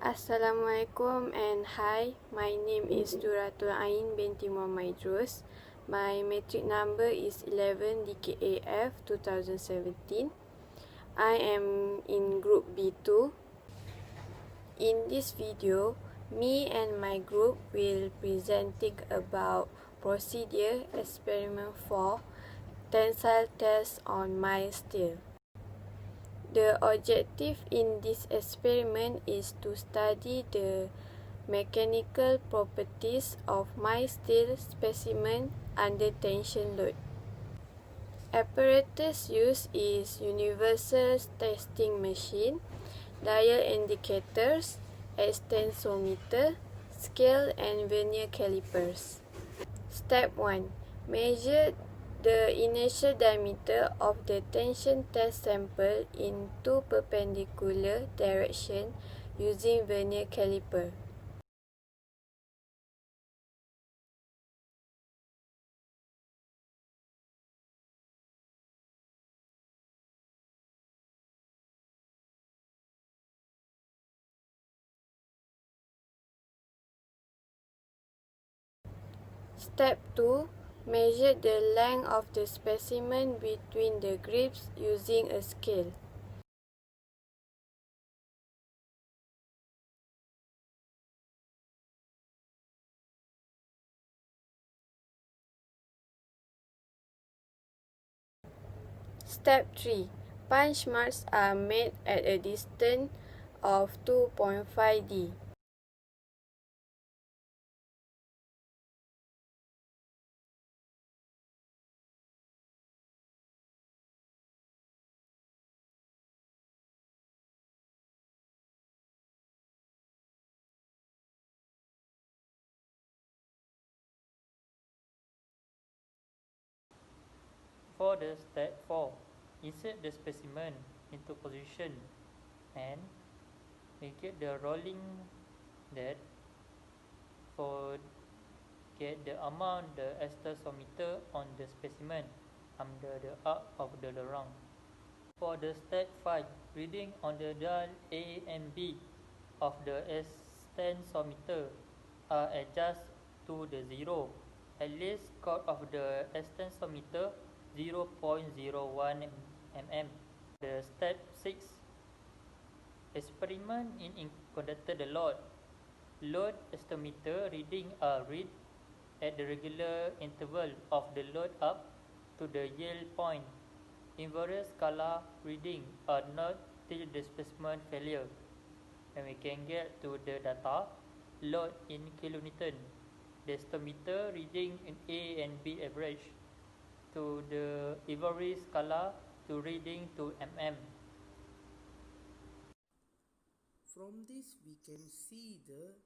Assalamualaikum and hi, my name is Duratul Ain binti Muhammad Idrus. My matric number is 11 DKAF 2017. I am in group B2. In this video, me and my group will presenting about procedure experiment 4 tensile test on mild steel. The objective in this experiment is to study the mechanical properties of mild steel specimen under tension load. Apparatus used is universal testing machine, dial indicators, extensometer, scale and vernier calipers. Step 1. Measure the initial diameter of the tension test sample in two perpendicular directions using vernier caliper. Step 2. Measure the length of the specimen between the grips using a scale. Step 3. Punch marks are made at a distance of 2.5 D. For the step 4, insert the specimen into position and get the rolling that for get the amount the extensometer on the specimen under the arc of the lorang. For the step 5, reading on the dial A and B of the extensometer are adjusted to the zero. At least count of the extensometer 0.01 mm. The step 6 experiment in conductor the load. Load extensometer reading are read at the regular interval of the load up to the yield point. Invariant scala reading are not till the specimen failure. And we can get to the data load in kilonewton. The extensometer reading in A and B average to the invariant scala to reading to mm. From this we can see the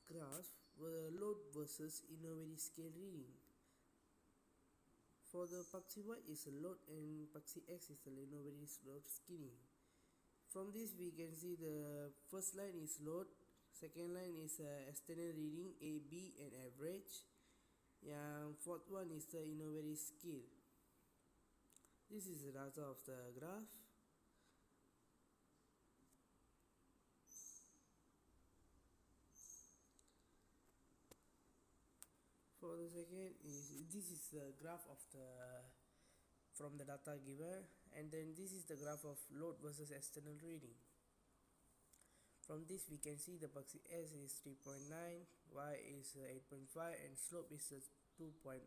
graph load versus invariant scale reading. For the Paxi Y is a load and Paxi X is the invariant load skinning. From this we can see the first line is load, second line is external reading A, B and average. Fourth one is the invariant scale. This is the data of the graph. For the second this is the graph of the from the data given, and then this is the graph of load versus external reading. From this we can see the Paxi S is 3.9, Y is 8.5 and slope is 2.18.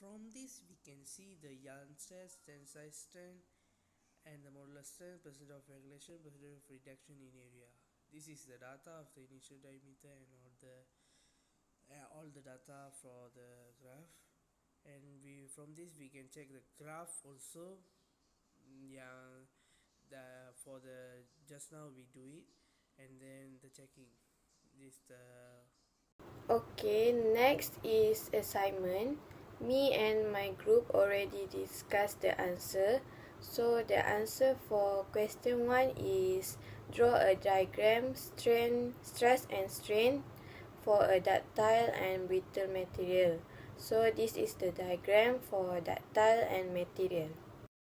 From this we can see the yarn stress, tensile strength and the modular strength, percentage of regulation, percentage of reduction in area. This is the data of the initial diameter and all the data for the graph. And from this we can check the graph also. For the just now we do it, and then the checking this Okay, next is assignment. Me and my group already discussed the answer. So the answer for question 1 is draw a diagram stress and strain for a ductile and brittle material. So this is the diagram for ductile and material.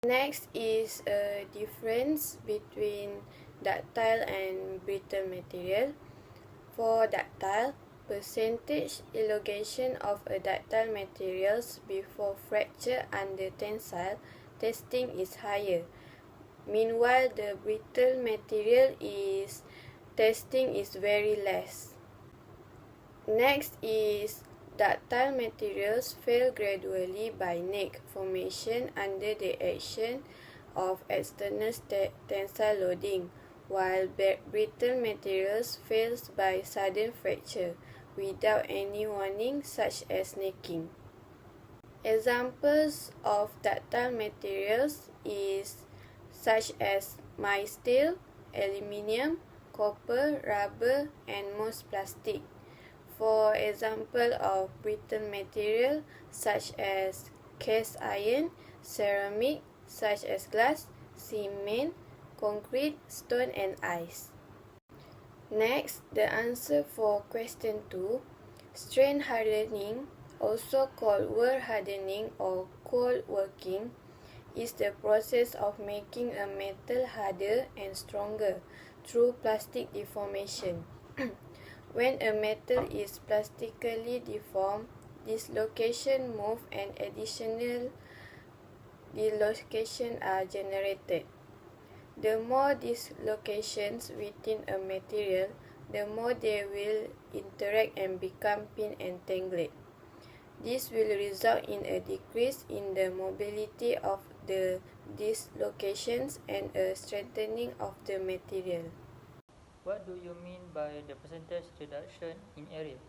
Next is a difference between ductile and brittle material. For ductile, percentage elongation of a ductile materials before fracture under tensile testing is higher. Meanwhile, the brittle material testing is very less. Next is ductile materials fail gradually by neck formation under the action of external tensile loading, while brittle materials fails by sudden fracture without any warning, such as necking. Examples of ductile materials is such as steel, aluminium, copper, rubber, and most plastic. For example of brittle material such as cast iron, ceramic such as glass, cement, concrete, stone, and ice. Next, the answer for question 2, strain hardening, also called weld hardening or cold working, is the process of making a metal harder and stronger through plastic deformation. When a metal is plastically deformed, dislocation move and additional dislocation are generated. The more dislocations within a material, the more they will interact and become pin entangled. This will result in a decrease in the mobility of the dislocations and a strengthening of the material. What do you mean by the percentage reduction in area?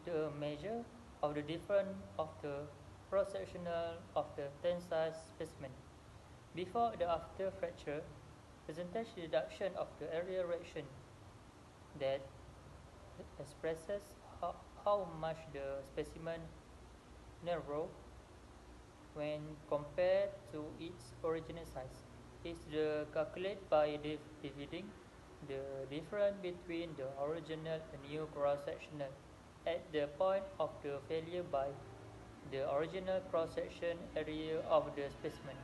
The measure of the difference of the cross-sectional of the tensile specimen. Before and after fracture, percentage reduction of the area reaction that expresses how much the specimen narrow when compared to its original size is calculated by dividing the difference between the original and new cross-sectional at the point of the failure by the original cross-section area of the specimen.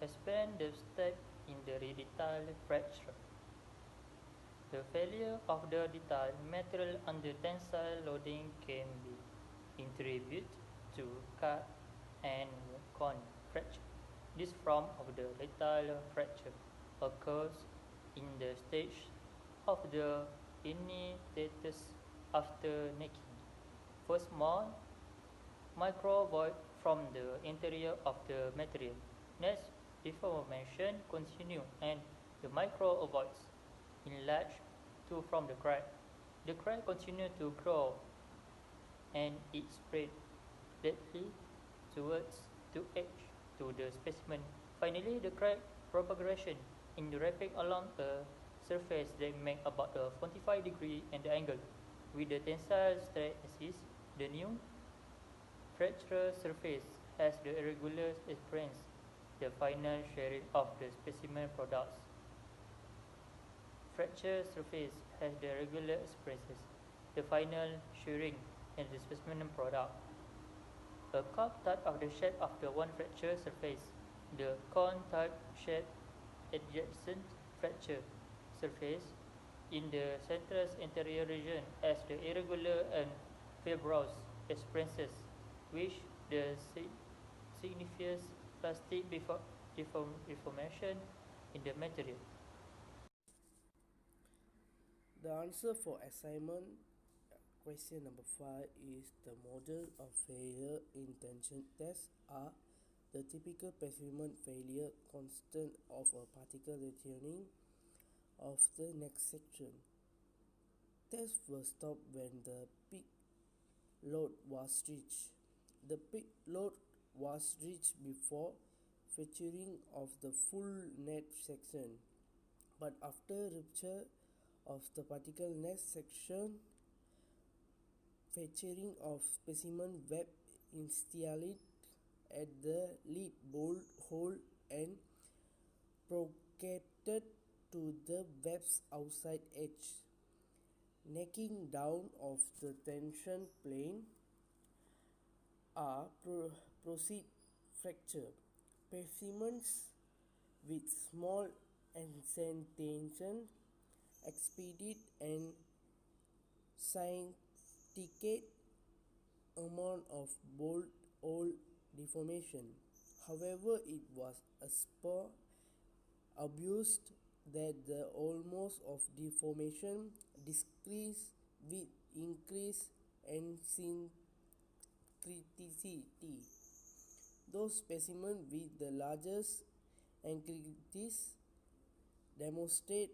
Explain the step in the ductile fracture. The failure of the ductile material under tensile loading can be attributed to cut and cone fracture. This form of the ductile fracture occurs in the stage of the initiatus after necking. First, small micro void from the interior of the material. Next, deformation continue and the micro voids enlarge from the crack. The crack continue to grow and it spread rapidly towards the edge to the specimen. Finally, the crack propagation in the rapid along a surface that make about a 45 degree and the angle. With the tensile stress axis, the new fracture surface has the irregular appearance, the final sharing of the specimen products. Fracture surface has the regular expresses, the final shearing and the specimen product. A cup type of the shape of the one fracture surface, the cone type shape adjacent fracture surface in the central anterior region as the irregular and fibrous appearances, which the signifies plastic deformation in the material. The answer for assignment question number 5 is the model of failure in tension tests are the typical specimen failure constant of a particle returning of the next section. Tests were stopped when the peak load was reached. The peak load was reached before fracturing of the full net section, but after rupture of the particle net section, fracturing of specimen web installed at the lid bolt hole and propagated to the web's outside edge. Necking down of the tension plane are proceed fracture. Specimens with small indentation expedite and scientific amount of bolt hole deformation. However, it was a spur abused that the almost of deformation decrease with increase and criticity. Those specimens with the largest eccentricities demonstrate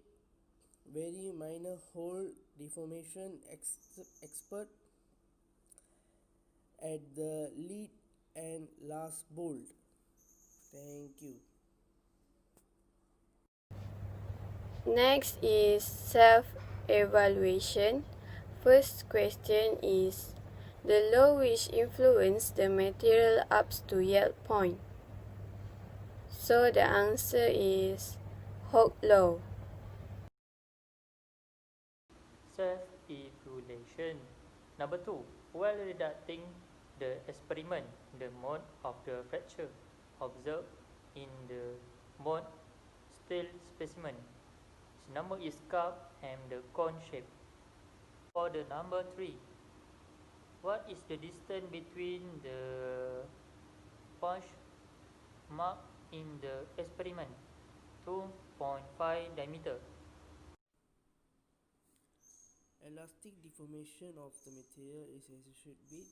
very minor hole deformation expert at the lead and last bolt. Thank you. Next is self-evaluation. First question is the law which influenced the material up to yield point. So the answer is Hooke's law. Self-evaluation. Number 2. While reducing the experiment, the mode of the fracture observed in the mode still specimen. Its number is cup and the cone shape. For the number 3, what is the distance between the punch mark in the experiment? 2.5 diameter. Elastic deformation of the material is associated with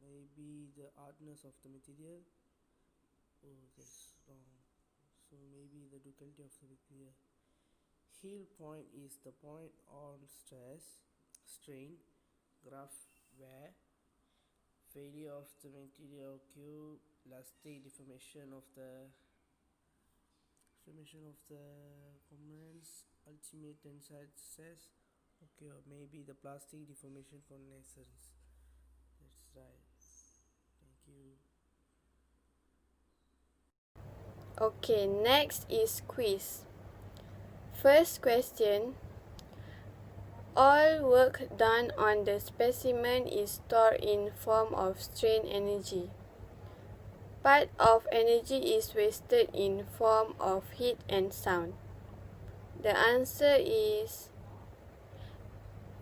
maybe the hardness of the material. Oh, that's wrong. So maybe the ductility of the material. Heel point is the point on stress, strain, graph wear, failure of the material cube, elastic deformation of the components, ultimate tensile stress. Okay, or maybe the plastic deformation for nascence. That's right. Thank you. Okay, next is quiz. First question. All work done on the specimen is stored in form of strain energy. Part of energy is wasted in form of heat and sound. The answer is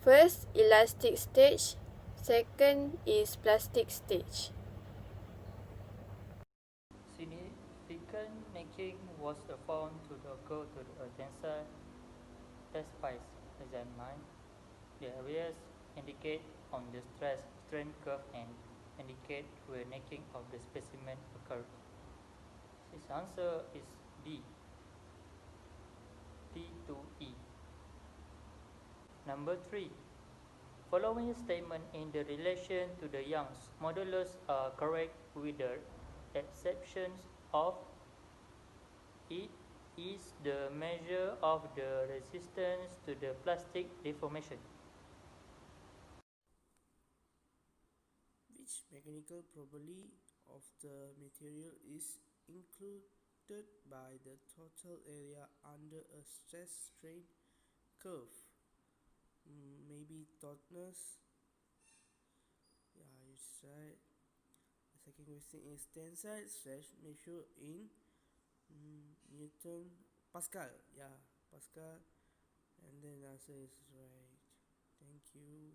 first elastic stage, second is plastic stage. Significant necking was found to occur to the tensile test piece examined. The areas indicate on the strain curve and indicate where necking of the specimen occurred. His answer is D. T to E. Number 3. Following statement in the relation to the Young's modulus are correct with the exceptions of it is the measure of the resistance to the plastic deformation. Which mechanical property of the material is included by the total area under a stress strain curve? Maybe tautness. Yeah, it's right. The second question is tensile stress measured in Newton Pascal. Yeah, Pascal. And then answer is right. Thank you.